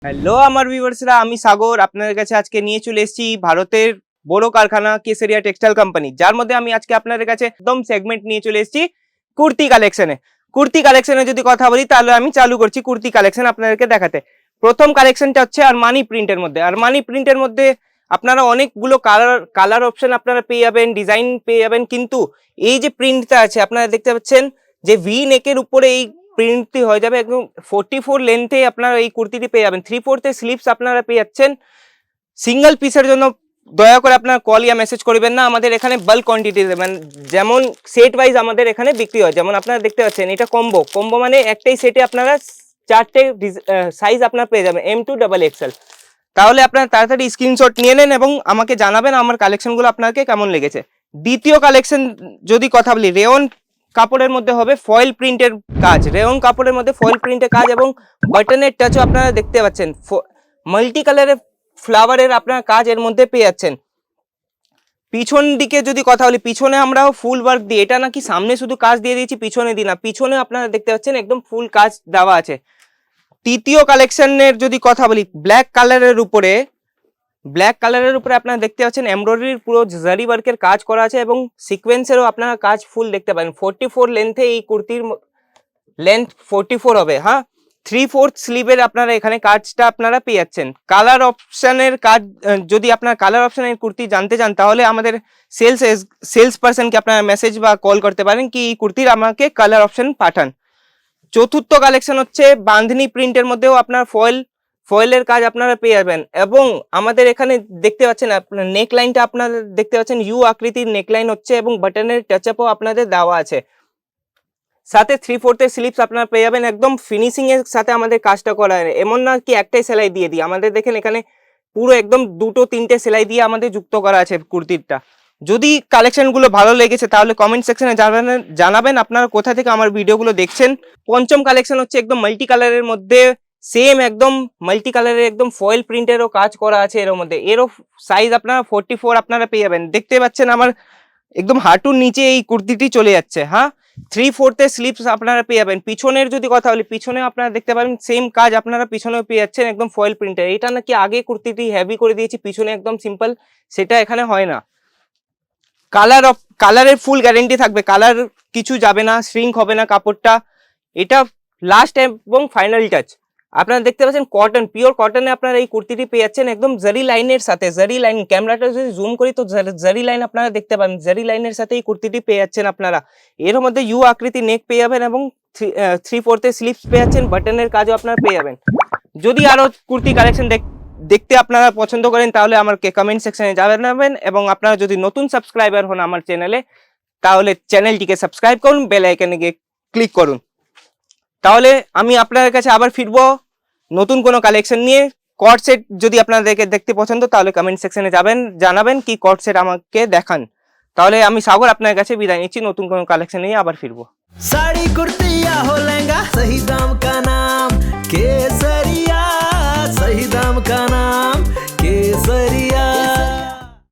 Hello আমার ভিউয়ার্সরা, আমি সাগর আপনাদের কাছে আজকে নিয়ে চলে এসেছি ভারতের বড় কারখানা কেসরিয়া টেক্সটাইল কোম্পানি, যার মধ্যে আমি আজকে আপনাদের কাছে একদম সেগমেন্ট নিয়ে চলে এসেছি কুর্তি কালেকশনে। কুর্তি কালেকশনে যদি কথা বলি তাহলে আমি চালু করছি কুর্তি কালেকশন আপনাদেরকে দেখাতে। প্রথম কালেকশনটা হচ্ছে আরমানি প্রিন্টের মধ্যে। আরমানি প্রিন্টের মধ্যে আপনারা অনেকগুলো কালার অপশন আপনারা পেয়ে যাবেন, ডিজাইন পেয়ে যাবেন, কিন্তু এই যে প্রিন্টটা আছে আপনারা দেখতে পাচ্ছেন যে ভি নেকের উপরে এই প্রিন্টটি হয়ে যাবে একদম 44 লেন্থে আপনারা এই কুর্তিটি পেয়ে যাবেন। 3/4 স্লিভস আপনারা পেয়ে যাচ্ছেন। সিঙ্গেল পিসের জন্য দয়া করে আপনারা কল ইয়া মেসেজ করবেন না, আমাদের এখানে বাল্ক কোয়ান্টিটি দেবেন। যেমন সেট ওয়াইজ আমাদের এখানে বিক্রি হয়, যেমন আপনারা দেখতে পাচ্ছেন এটা কম্বো মানে একটাই সেটে আপনারা 4টে সাইজ আপনারা পেয়ে যাবেন M2 XXL। তাহলে আপনারা তাড়াতাড়ি স্ক্রিনশট নিয়ে নেন এবং আমাকে জানাবেন আমার কালেকশনগুলো আপনাকে কেমন লেগেছে। দ্বিতীয় কালেকশন যদি কথা বলি, রেয়ন কাপড়ের মধ্যে হবে ফয়েল প্রিন্টের কাজ, রেয়ন কাপড়ের মধ্যে ফয়েল প্রিন্টের কাজ এবং বাটনের টাচও আপনারা দেখতে পাচ্ছেন। মাল্টি কালারের ফ্লাওয়ারের আপনারা কাজ এর মধ্যে পেয়ে যাচ্ছেন। পিছন দিকে যদি কথা বলি, পিছনে আমরাও ফুল ওয়ার্ক দিই, এটা নাকি সামনে শুধু কাজ দিয়ে দিয়েছি পিছনে দিই না, পিছনে আপনারা দেখতে পাচ্ছেন একদম ফুল কাজ দেওয়া আছে। তৃতীয় কালেকশনের যদি কথা বলি, ব্ল্যাক কালারের উপরে আপনারা দেখতে পাচ্ছেন এমব্রয়ডারির পুরো জারি ওয়ার্কের কাজ করা আছে এবং সিকোয়েন্সেরও আপনারা কাজ ফুল দেখতে পাবেন। 44 লেন্থে এই কুর্তির লেন্থ 44 হবে। হ্যাঁ, 3/4 স্লিভের আপনারা এখানে কাজটা আপনারা পেয়ে যাচ্ছেন। কালার অপশনের কাজ যদি আপনার কালার অপশনের কুর্তি জানতে চান তাহলে আমাদের সেলস পার্সনকে আপনারা মেসেজ বা কল করতে পারেন কি এই কুর্তির আমাকে কালার অপশন পাঠান। চতুর্থ কালেকশন হচ্ছে বাঁধনি প্রিন্টের মধ্যেও আপনার ফয়েলের কাজ আপনারা পেয়ে যাবেন এবং আমাদের এখানে দেখতে পাচ্ছেন আপনার নেক লাইনটা আপনারা দেখতে পাচ্ছেন ইউ আকৃতির নেকলাইন হচ্ছে এবং বাটনের টাচআপও আপনাদের দেওয়া আছে। সাথে 3/4 স্লিভস আপনারা পেয়ে যাবেন। একদম ফিনিশিং এর সাথে আমাদের কাজটা করা হয়, এমন না কি একটাই সেলাই দিয়ে দিই, আমাদের দেখেন এখানে পুরো একদম 2-3টে সেলাই দিয়ে আমাদের যুক্ত করা আছে কুর্তিটা। যদি কালেকশনগুলো ভালো লেগেছে তাহলে কমেন্ট সেকশনে জানাবেন আপনারা কোথা থেকে আমার ভিডিওগুলো দেখছেন। পঞ্চম কালেকশন হচ্ছে একদম মাল্টি কালারের মধ্যে, সেম একদম মাল্টি কালারের একদম ফয়েল প্রিন্টেরও কাজ করা আছে এর মধ্যে। এরও সাইজ আপনারা 44 আপনারা পেয়ে যাবেন। দেখতে পাচ্ছেন আমার একদম হাঁটুর নিচে এই কুর্তিটি চলে যাচ্ছে। হ্যাঁ, 3/4 স্লিভস আপনারা পেয়ে যাবেন। পিছনের যদি কথা বলি, পিছনে আপনারা দেখতে পাবেন সেম কাজ আপনারা পিছনেও পেয়ে যাচ্ছেন একদম ফয়েল প্রিন্টের। এটা নাকি আগে কুর্তিটি হেভি করে দিয়েছি, পিছনে একদম সিম্পল, সেটা এখানে হয় না। কালারের ফুল গ্যারেন্টি থাকবে, কালার কিছু যাবে না, শ্রিঙ্ক হবে না কাপড়টা। এটা লাস্ট এবং ফাইনাল টাচ। আপনারা দেখতে পাচ্ছেন কটন, পিওর কটনে আপনারা এই কুর্তিটি পেয়ে যাচ্ছেন একদম জারি লাইনের সাথে। জারি লাইন, ক্যামেরাটা যদি জুম করি তো জারি লাইন আপনারা দেখতে পাবেন, জারি লাইনের সাথে এই কুর্তিটি পেয়ে যাচ্ছেন আপনারা। এর মধ্যে ইউ আকৃতি নেক পেয়ে যাবেন এবং 3/4 স্লিভস পেয়ে যাচ্ছেন, বাটনের কাজও আপনারা পেয়ে যাবেন। যদি আরো কুর্তি কালেকশন দেখতে আপনারা পছন্দ করেন তাহলে আমাকে কমেন্ট সেকশনে জানাবেন এবং আপনারা যদি নতুন সাবস্ক্রাইবার হন আমার চ্যানেলে তাহলে চ্যানেলটিকে সাবস্ক্রাইব করুন, বেল আইকনে গিয়ে ক্লিক করুন। তাহলে আমি আপনাদের কাছে আবার ফিরবো নতুন কোনো কালেকশন নিয়ে। কট সেট যদি আপনাদেরকে দেখতে পছন্দ তাহলে কমেন্ট সেকশনে জানাবেন কি কট সেট আমাকে দেখান। তাহলে আমি সাগর আপনার কাছে বিদায় নিচ্ছি, নতুন কোনো কালেকশন নিয়ে আবার ফিরবো। साड़ी कुर्ती या हो लहंगा, सही दाम